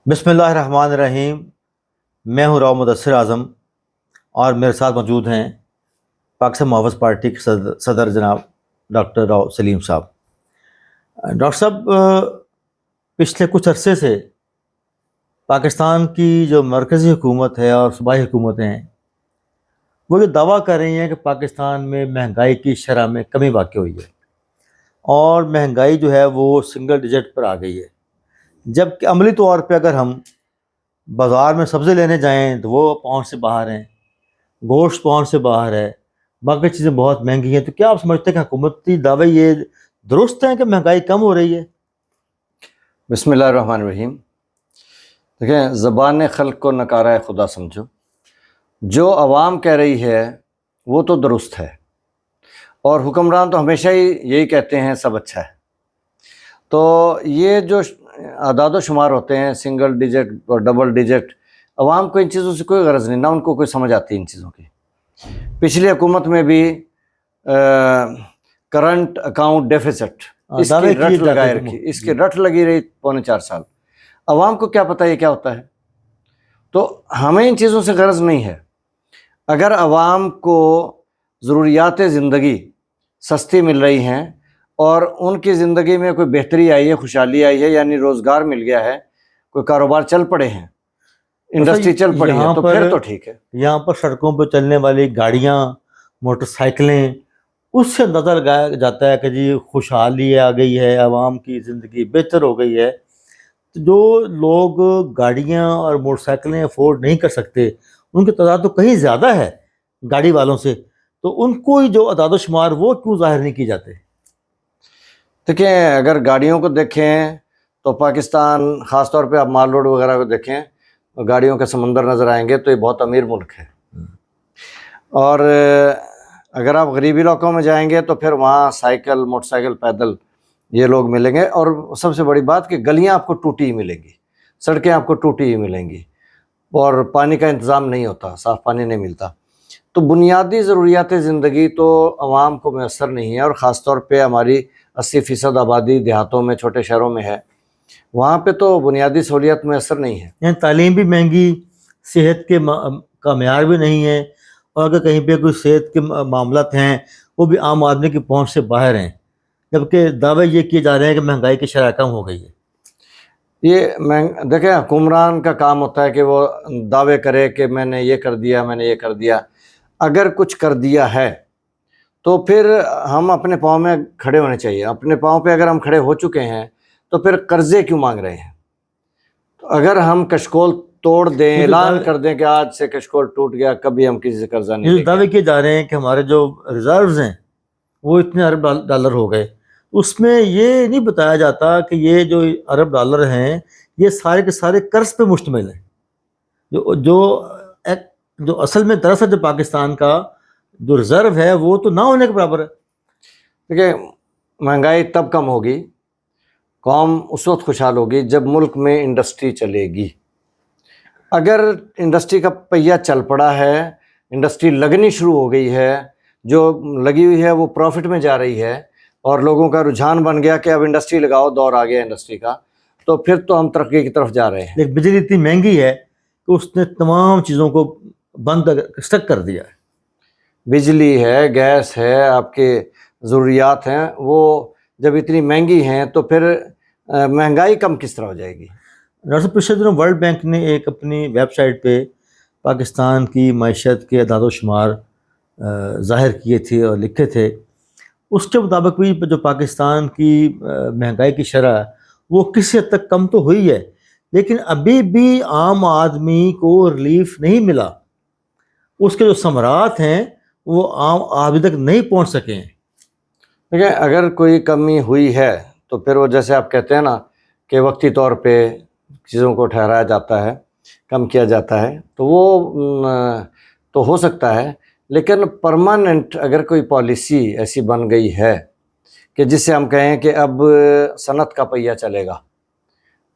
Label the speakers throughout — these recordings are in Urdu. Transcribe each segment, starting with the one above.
Speaker 1: بسم اللہ الرحمن الرحیم۔ میں ہوں راؤ مدثر اعظم اور میرے ساتھ موجود ہیں پاکستان محافظ پارٹی کے صدر جناب ڈاکٹر راؤ سلیم صاحب۔ ڈاکٹر صاحب، پچھلے کچھ عرصے سے پاکستان کی جو مرکزی حکومت ہے اور صوبائی حکومتیں ہیں وہ یہ دعویٰ کر رہی ہیں کہ پاکستان میں مہنگائی کی شرح میں کمی واقع ہوئی ہے اور مہنگائی جو ہے وہ سنگل ڈیجٹ پر آ گئی ہے، جبکہ عملی طور پہ اگر ہم بازار میں سبزی لینے جائیں تو وہ پہنچ سے باہر ہیں، گوشت پہنچ سے باہر ہے، باقی چیزیں بہت مہنگی ہیں۔ تو کیا آپ سمجھتے ہیں کہ حکومتی دعوے یہ درست ہیں کہ مہنگائی کم ہو رہی ہے؟
Speaker 2: بسم اللہ الرحمن الرحیم۔ دیکھیں، زبان خلق کو نکارہ خدا سمجھو۔ جو عوام کہہ رہی ہے وہ تو درست ہے، اور حکمران تو ہمیشہ ہی یہی کہتے ہیں سب اچھا ہے۔ تو یہ جو اعداد و شمار ہوتے ہیں سنگل ڈیجٹ اور ڈبل ڈیجٹ، عوام کو ان چیزوں سے کوئی غرض نہیں، نہ ان کو کوئی سمجھ آتی ان چیزوں کی۔ پچھلی حکومت میں بھی کرنٹ اکاؤنٹ ڈیفیسٹ اس کی رٹ لگائے رکھی، اس کی رٹ لگی رہی 4.25 سال۔ عوام کو کیا پتہ یہ کیا ہوتا ہے؟ تو ہمیں ان چیزوں سے غرض نہیں ہے۔ اگر عوام کو ضروریات زندگی سستی مل رہی ہیں اور ان کی زندگی میں کوئی بہتری آئی ہے، خوشحالی آئی ہے، یعنی روزگار مل گیا ہے، کوئی کاروبار چل پڑے ہیں، انڈسٹری چل پڑی ہے، تو پھر تو ٹھیک ہے۔
Speaker 1: یہاں پر سڑکوں پہ چلنے والی گاڑیاں، موٹر سائیکلیں، اس سے اندازہ لگایا جاتا ہے کہ جی خوشحالی آ گئی ہے، عوام کی زندگی بہتر ہو گئی ہے۔ تو جو لوگ گاڑیاں اور موٹر سائیکلیں افورڈ نہیں کر سکتے، ان کی تعداد تو کہیں زیادہ ہے گاڑی والوں سے، تو ان کو جو اعداد و شمار وہ کیوں ظاہر نہیں کی جاتے؟
Speaker 2: دیکھیں، اگر گاڑیوں کو دیکھیں تو پاکستان، خاص طور پہ آپ مال روڈ وغیرہ کو دیکھیں، گاڑیوں کے سمندر نظر آئیں گے تو یہ بہت امیر ملک ہے۔ اور اگر آپ غریبی علاقوں میں جائیں گے تو پھر وہاں سائیکل، موٹر سائیکل، پیدل یہ لوگ ملیں گے، اور سب سے بڑی بات کہ گلیاں آپ کو ٹوٹی ہی ملیں گی، سڑکیں آپ کو ٹوٹی ہی ملیں گی، اور پانی کا انتظام نہیں ہوتا، صاف پانی نہیں ملتا۔ تو بنیادی ضروریات زندگی تو عوام کو میسر نہیں ہے، اور خاص طور پہ ہماری 80% آبادی دیہاتوں میں، چھوٹے شہروں میں ہے، وہاں پہ تو بنیادی سہولیات میسر نہیں ہے۔
Speaker 1: یعنی تعلیم بھی مہنگی، صحت کے کا معیار بھی نہیں ہے، اور اگر کہیں پہ کوئی صحت کے معاملات ہیں وہ بھی عام آدمی کی پہنچ سے باہر ہیں، جبکہ دعوے یہ کیے جا رہے ہیں کہ مہنگائی کی شرح کم ہو گئی ہے۔
Speaker 2: دیکھیں، حکمران کا کام ہوتا ہے کہ وہ دعوے کرے کہ میں نے یہ کر دیا، میں نے یہ کر دیا۔ اگر کچھ کر دیا ہے تو پھر ہم اپنے پاؤں میں کھڑے ہونے چاہیے۔ اپنے پاؤں پہ اگر ہم کھڑے ہو چکے ہیں تو پھر قرضے کیوں مانگ رہے ہیں؟ تو اگر ہم کشکول توڑ دیں، اعلان کر دیں کہ آج سے کشکول ٹوٹ گیا، کبھی ہم کسی سے قرضہ نہیں لیں گے۔
Speaker 1: دعوے کیے جا رہے ہیں کہ ہمارے جو ریزروز ہیں وہ اتنے ارب ڈالر ہو گئے، اس میں یہ نہیں بتایا جاتا کہ یہ جو ارب ڈالر ہیں یہ سارے کے سارے قرض پہ مشتمل ہیں، جو اصل میں دراصل جو پاکستان کا جو ریزرو ہے وہ تو نہ ہونے کے برابر ہے۔
Speaker 2: دیکھیں، مہنگائی تب کم ہوگی، قوم اس وقت خوشحال ہوگی جب ملک میں انڈسٹری چلے گی۔ اگر انڈسٹری کا پہیہ چل پڑا ہے، انڈسٹری لگنی شروع ہو گئی ہے، جو لگی ہوئی ہے وہ پروفٹ میں جا رہی ہے، اور لوگوں کا رجحان بن گیا کہ اب انڈسٹری لگاؤ، دور آ گیا انڈسٹری کا، تو پھر تو ہم ترقی کی طرف جا رہے ہیں۔
Speaker 1: لیکن بجلی اتنی مہنگی ہے کہ اس نے تمام چیزوں کو بند اسٹک کر دیا ہے۔
Speaker 2: بجلی ہے، گیس ہے، آپ کے ضروریات ہیں، وہ جب اتنی مہنگی ہیں تو پھر مہنگائی کم کس طرح ہو جائے گی؟
Speaker 1: ڈاکٹر، پچھلے دنوں ورلڈ بینک نے ایک اپنی ویب سائٹ پہ پاکستان کی معیشت کے اعداد و شمار ظاہر کیے تھے اور لکھے تھے۔ اس کے مطابق بھی جو پاکستان کی مہنگائی کی شرح وہ کسی حد تک کم تو ہوئی ہے، لیکن ابھی بھی عام آدمی کو ریلیف نہیں ملا، اس کے جو ثمرات ہیں وہ عام آدمی تک نہیں پہنچ سکے ہیں۔
Speaker 2: دیکھیں، اگر کوئی کمی ہوئی ہے تو پھر وہ جیسے آپ کہتے ہیں نا کہ وقتی طور پہ چیزوں کو ٹھہرایا جاتا ہے، کم کیا جاتا ہے، تو وہ تو ہو سکتا ہے، لیکن پرماننٹ اگر کوئی پالیسی ایسی بن گئی ہے کہ جس سے ہم کہیں کہ اب صنعت کا پہیہ چلے گا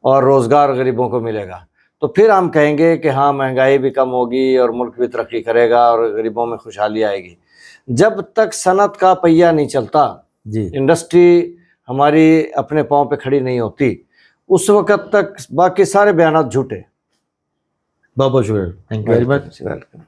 Speaker 2: اور روزگار غریبوں کو ملے گا، تو پھر ہم کہیں گے کہ ہاں مہنگائی بھی کم ہوگی اور ملک بھی ترقی کرے گا اور غریبوں میں خوشحالی آئے گی۔ جب تک صنعت کا پہیہ نہیں چلتا،
Speaker 1: جی،
Speaker 2: انڈسٹری ہماری اپنے پاؤں پہ کھڑی نہیں ہوتی، اس وقت تک باقی سارے بیانات جھوٹے.
Speaker 1: بہت بہت شکریہ. Thank you very much.
Speaker 2: Welcome.